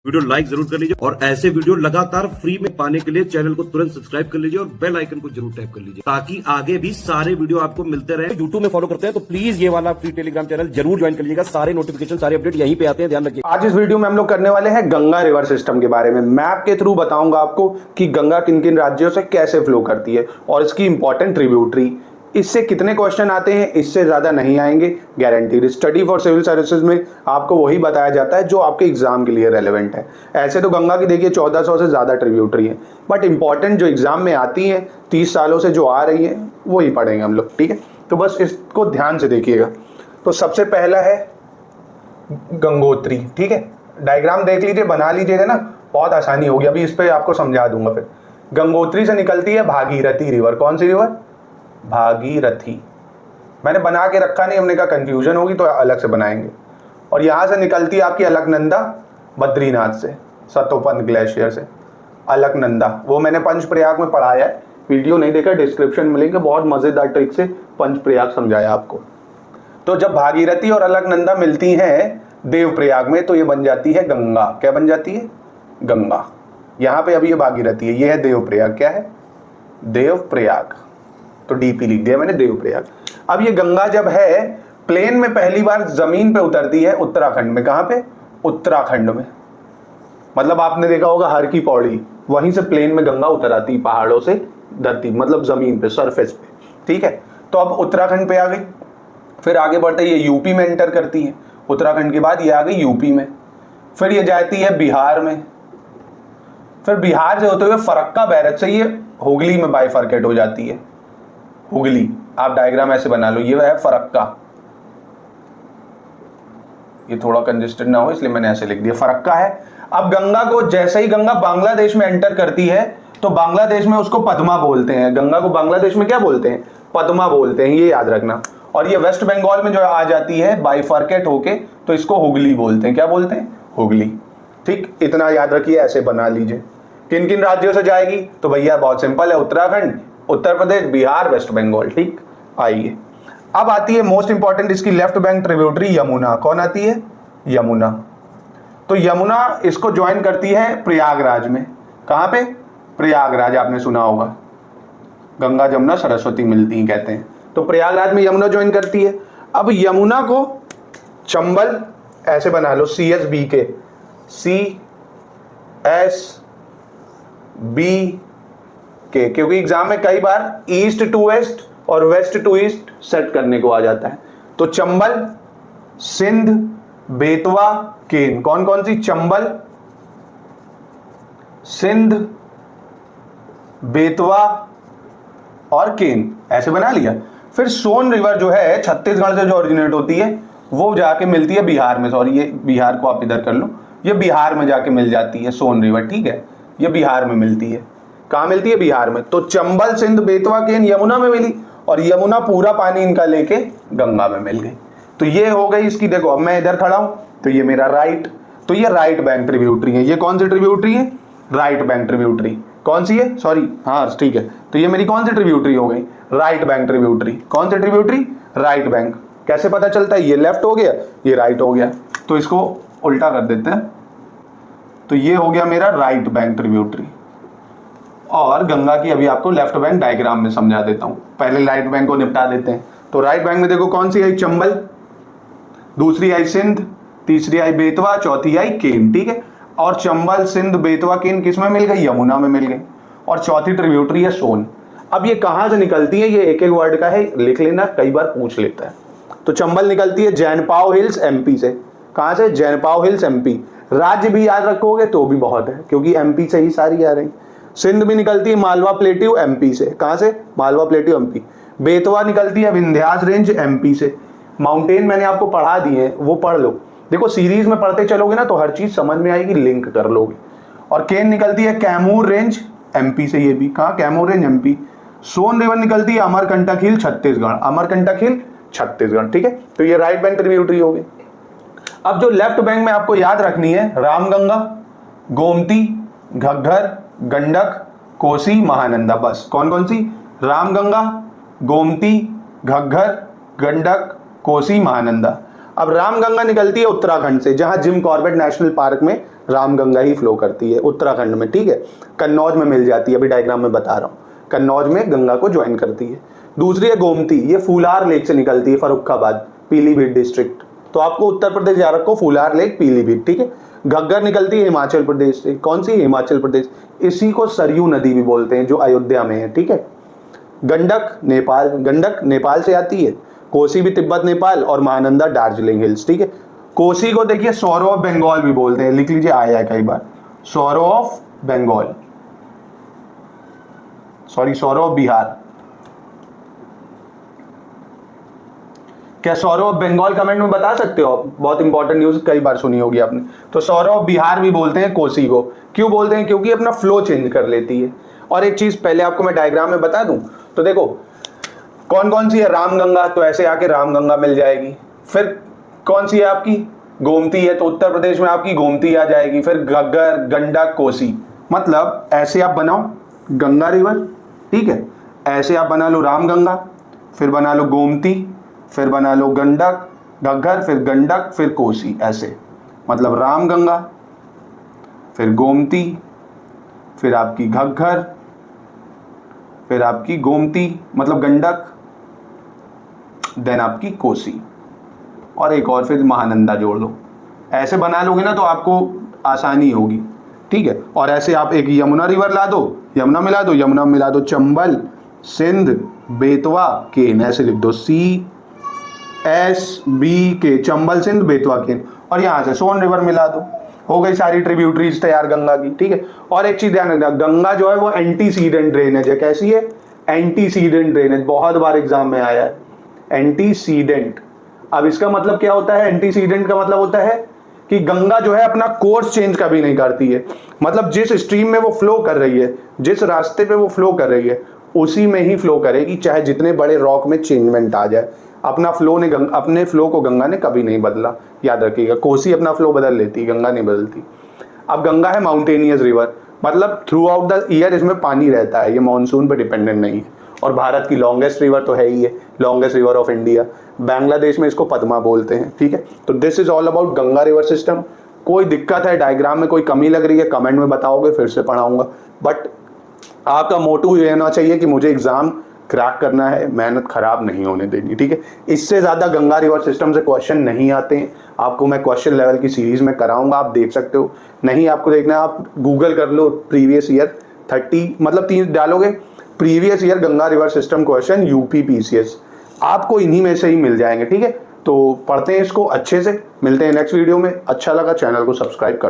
Video like जरूर कर लीजिए और ऐसे वीडियो लगातार फ्री में पाने के लिए चैनल को तुरंत सब्सक्राइब कर लीजिए और बेल आइकन को जरूर टैप कर लीजिए ताकि आगे भी सारे वीडियो आपको मिलते रहे। यूट्यूब में फॉलो करते हैं तो प्लीज ये वाला फ्री टेलीग्राम चैनल जरूर ज्वाइन कर लीजिएगा। सारे नोटिफिकेशन सारे अपडेट यहीं पे आते हैं, ध्यान रखिए। आज इस वीडियो में हम लोग करने वाले हैं गंगा रिवर सिस्टम के बारे में। मैप के थ्रू बताऊंगा आपको कि गंगा किन किन राज्यों से कैसे फ्लो करती है और इसकी इंपॉर्टेंट ट्रिब्यूटरी। इससे कितने क्वेश्चन आते हैं, इससे ज्यादा नहीं आएंगे guaranteed. Study for civil services में आपको वही बताया जाता है जो आपके एग्जाम के लिए रेलेवेंट है। ऐसे तो गंगा की देखिए 1400 से ज्यादा ट्रिब्यूटरी है, बट इंपॉर्टेंट जो एग्जाम में आती है 30 सालों से जो आ रही है वही पढ़ेंगे हम लोग, ठीक है। तो बस इसको ध्यान से देखिएगा। तो सबसे पहला है गंगोत्री, ठीक है। डायग्राम देख लीजिए, बना लीजिएगा ना, बहुत आसानी होगी। अभी इस पर आपको समझा दूंगा। फिर गंगोत्री से निकलती है भागीरथी रिवर। कौन सी रिवर? भागीरथी। मैंने बना के रखा नहीं, हमने कहा कंफ्यूजन होगी तो अलग से बनाएंगे। और यहां से निकलती है आपकी अलकनंदा बद्रीनाथ से, सतोपन ग्लेशियर से। अलकनंदा वो मैंने पंचप्रयाग में पढ़ाया है, वीडियो नहीं देखा डिस्क्रिप्शन में लिंक है, बहुत मजेदार ट्रिक से पंचप्रयाग समझाया आपको। तो जब भागीरथी और अलकनंदा मिलती हैं देवप्रयाग में तो ये बन जाती है गंगा। क्या बन जाती है? गंगा। यहाँ पे अभी ये भागीरथी है, ये है देवप्रयाग। क्या है? देवप्रयाग। तो डीपी लिख दिया मैंने, देवप्रयाग। अब ये गंगा जब है प्लेन में पहली बार जमीन पे उतरती है उत्तराखंड में। कहां पे? उत्तराखंड में। मतलब आपने देखा होगा हर की पौड़ी, वहीं से प्लेन में गंगा उतर आती है, पहाड़ों से धरती, मतलब जमीन पे, सरफेस पे, ठीक है। तो अब उत्तराखंड पे आ गई, फिर आगे बढ़ते ये यूपी में एंटर करती है। उत्तराखंड के बाद ये आ गई यूपी में, फिर ये जाती है बिहार में, फिर बिहार से होते हुए फरक्का बैरज से ये हुगली में बाइफरकेट हो जाती है। हुगली, आप डायग्राम ऐसे बना लो, ये है फरक्का। ये थोड़ा कंजेस्टेड ना हो इसलिए मैंने ऐसे लिख दिया, फरक्का है। अब गंगा को जैसे ही गंगा बांग्लादेश में एंटर करती है तो बांग्लादेश में उसको पद्मा बोलते हैं। गंगा को बांग्लादेश में क्या बोलते हैं? पद्मा बोलते हैं, ये याद रखना। और ये वेस्ट बंगाल में जो आ जाती है बाइफरकेट होके तो इसको हुगली बोलते हैं। क्या बोलते हैं? हुगली। ठीक, इतना याद रखिए, ऐसे बना लीजिए। किन किन राज्यों से जाएगी? तो भैया बहुत सिंपल है, उत्तराखंड, उत्तर प्रदेश, बिहार, वेस्ट बंगाल। ठीक, आइए अब आती है मोस्ट इंपॉर्टेंट इसकी लेफ्ट बैंक ट्रिब्यूटरी यमुना। कौन आती है? यमुना। तो यमुना इसको ज्वाइन करती है प्रयागराज में। कहां पे? प्रयागराज, आपने सुना होगा, गंगा जमुना सरस्वती मिलती हैं कहते हैं। तो प्रयागराज में यमुना ज्वाइन करती है। अब यमुना को चंबल ऐसे बना लो, CSB के, CSB के, क्योंकि एग्जाम में कई बार ईस्ट टू वेस्ट और वेस्ट टू ईस्ट सेट करने को आ जाता है। तो चंबल, सिंध, बेतवा, केन। कौन कौन सी? चंबल, सिंध, बेतवा और केन, ऐसे बना लिया। फिर सोन रिवर जो है छत्तीसगढ़ से जो ओरिजिनेट होती है वो जाके मिलती है बिहार में। सॉरी, ये बिहार को आप इधर कर लो, ये बिहार में जाके मिल जाती है सोन रिवर, ठीक है। ये बिहार में मिलती है। कहाँ मिलती है? बिहार में। तो चंबल, सिंध, बेतवा, केन यमुना में मिली और यमुना पूरा पानी इनका लेके गंगा में मिल गई। तो ये हो गई इसकी। देखो अब मैं इधर खड़ा हूं तो ये मेरा राइट, तो ये राइट बैंक ट्रिब्यूटरी है। ये कौन सी ट्रिब्यूटरी है? Right bank tributary. कौन सी है? सॉरी, हाँ ठीक है। तो ये मेरी कौन सी ट्रिब्यूटरी हो गई? Right bank tributary. कौन सी ट्रिब्यूटरी? Right bank. कैसे पता चलता है? ये लेफ्ट हो गया, ये राइट हो गया, तो इसको उल्टा कर देते हैं। तो ये हो गया मेरा राइट बैंक ट्रिब्यूटरी। और गंगा की अभी आपको लेफ्ट बैंक डायग्राम में समझा देता हूं, पहले राइट बैंक को निपटा देते हैं। तो राइट बैंक में देखो कौन सी आई? चंबल, दूसरी आई सिंध, तीसरी आई बेतवा, चौथी आई केन, ठीक है। और चंबल, सिंध, बेतवा, केन किस में मिल गई? यमुना में मिल गई। और चौथी ट्रिब्यूटरी है सोन। अब ये कहां से निकलती है? ये एक एक वर्ड का है, लिख लेना, कई बार पूछ लेता है। तो चंबल निकलती है जैनपाव हिल्स MP से। कहां से? जैनपाव हिल्स MP। राज्य भी याद रखोगे तो भी बहुत है, क्योंकि MP से ही सारी आ रही। सिंध भी निकलती है मालवा प्लेट्यू MP से। कहां से? Malwa plateau MP। बेतवा निकलती है विंध्यास रेंज MP से। माउंटेन मैंने आपको पढ़ा दिए हैं, वो पढ़ लो। देखो सीरीज में पढ़ते चलोगे ना तो हर चीज समझ में आएगी, लिंक कर लोगे। और केन निकलती है कैमूर रेंज MP से। ये भी कहा? Kaimur range MP। सोन रिवर निकलती है अमरकंटक हिल छत्तीसगढ़। अमरकंटक हिल छत्तीसगढ़, ठीक है। तो ये राइट बैंक ट्रिब्यूटरी हो गई। अब जो लेफ्ट बैंक में आपको याद रखनी है, रामगंगा, गोमती, घग्घर, गंडक, कोसी, महानंदा। बस कौन कौन सी? रामगंगा, गोमती, घग्घर, गंडक, कोसी, महानंदा। अब रामगंगा निकलती है उत्तराखंड से, जहां जिम कॉर्बेट नेशनल पार्क में रामगंगा ही फ्लो करती है उत्तराखंड में, ठीक है। कन्नौज में मिल जाती है, अभी डायग्राम में बता रहा हूँ, कन्नौज में गंगा को ज्वाइन करती है। दूसरी है गोमती, ये फूलार लेक से निकलती है, फर्रुखाबाद पीलीभीत डिस्ट्रिक्ट। तो आपको उत्तर प्रदेश याद रखो, फूलार लेक पीलीभीत, ठीक है। घग्गर निकलती है हिमाचल प्रदेश से, कौन सी? हिमाचल प्रदेश। इसी को सरयू नदी भी बोलते हैं, जो अयोध्या में है, ठीक है। गंडक नेपाल, गंडक नेपाल से आती है। कोसी भी तिब्बत नेपाल, और महानंदा दार्जिलिंग हिल्स, ठीक है। कोसी को देखिए सौरो ऑफ बंगाल भी बोलते हैं, लिख लीजिए, आया है कई बार, sorrow of Bengal, sorry sorrow of Bihar. क्या सौरो ऑफ बंगाल कमेंट में बता सकते हो आप? बहुत इंपॉर्टेंट न्यूज कई बार सुनी होगी आपने। तो सौरो ऑफ बिहार भी बोलते हैं कोसी को। क्यों बोलते हैं? क्योंकि अपना फ्लो चेंज कर लेती है। और एक चीज पहले आपको मैं डायग्राम में बता दूं, तो देखो कौन कौन सी है, रामगंगा, तो ऐसे आके रामगंगा मिल जाएगी। फिर कौन सी है आपकी? गोमती है, तो उत्तर प्रदेश में आपकी गोमती आ जाएगी। फिर घग्गर, गंडक, कोसी, मतलब ऐसे आप बनाओ गंगा रिवर, ठीक है। ऐसे आप बना लो रामगंगा, फिर बना लो गोमती, फिर बना लो गंडक, घग्गर, फिर गंडक, फिर कोसी, ऐसे। मतलब रामगंगा, फिर गोमती, फिर आपकी घग्गर, फिर आपकी गोमती मतलब गंडक, देन आपकी कोसी, और एक और फिर महानंदा जोड़ लो। ऐसे बना लोगे ना तो आपको आसानी होगी, ठीक है। और ऐसे आप एक यमुना रिवर ला दो, यमुना मिला दो, यमुना मिला दो चंबल, सिंध, बेतवा, केन, ऐसे लिख दो, CSBK, चंबल, सिंध, बेतवा, केन, और यहाँ से सोन रिवर मिला दो। हो गई सारी ट्रिब्यूटरीज तैयार गंगा की, ठीक है। और एक चीज ध्यान रखना, गंगा जो है वो एंटीसीडेंट ड्रेनेज है। कैसी है? एंटीसीडेंट ड्रेनेज, बहुत बार एग्जाम में आया है, एंटीसीडेंट। अब इसका मतलब क्या होता है? एंटीसीडेंट का मतलब होता है कि गंगा जो है अपना कोर्स चेंज कभी नहीं करती है। मतलब जिस स्ट्रीम में वो फ्लो कर रही है, जिस रास्ते पे वो फ्लो कर रही है, उसी में ही फ्लो करेगी, चाहे जितने बड़े रॉक में चेंजमेंट आ जाए। अपना फ्लो ने अपने फ्लो को गंगा ने कभी नहीं बदला, याद रखिएगा। कोसी अपना फ्लो बदल लेती, गंगा नहीं बदलती। अब गंगा है माउंटेनियस रिवर, मतलब थ्रू आउट द ईयर इसमें पानी रहता है, ये मानसून पे डिपेंडेंट नहीं है। और भारत की लॉन्गेस्ट रिवर तो है ही है, longest river of India. Bangladesh में इसको पद्मा बोलते हैं, ठीक है। तो this is all about Ganga river system. कोई दिक्कत है डायग्राम में, कोई कमी लग रही है, कमेंट में बताओगे, फिर से पढ़ाऊंगा। बट आपका मोटिव ये होना चाहिए कि मुझे एग्जाम क्रैक करना है, मेहनत खराब नहीं होने देनी, ठीक है। इससे ज़्यादा गंगा रिवर सिस्टम से क्वेश्चन नहीं आते हैं। आपको मैं क्वेश्चन लेवल की सीरीज में कराऊंगा, आप देख सकते हो। नहीं आपको देखना है, आप गूगल कर लो प्रीवियस ईयर 30, मतलब 3 डालोगे, previous year Ganga river system question UP PCS, आपको इन्हीं में से ही मिल जाएंगे, ठीक है। तो पढ़ते हैं इसको अच्छे से। मिलते हैं नेक्स्ट वीडियो में। अच्छा लगा चैनल को सब्सक्राइब कर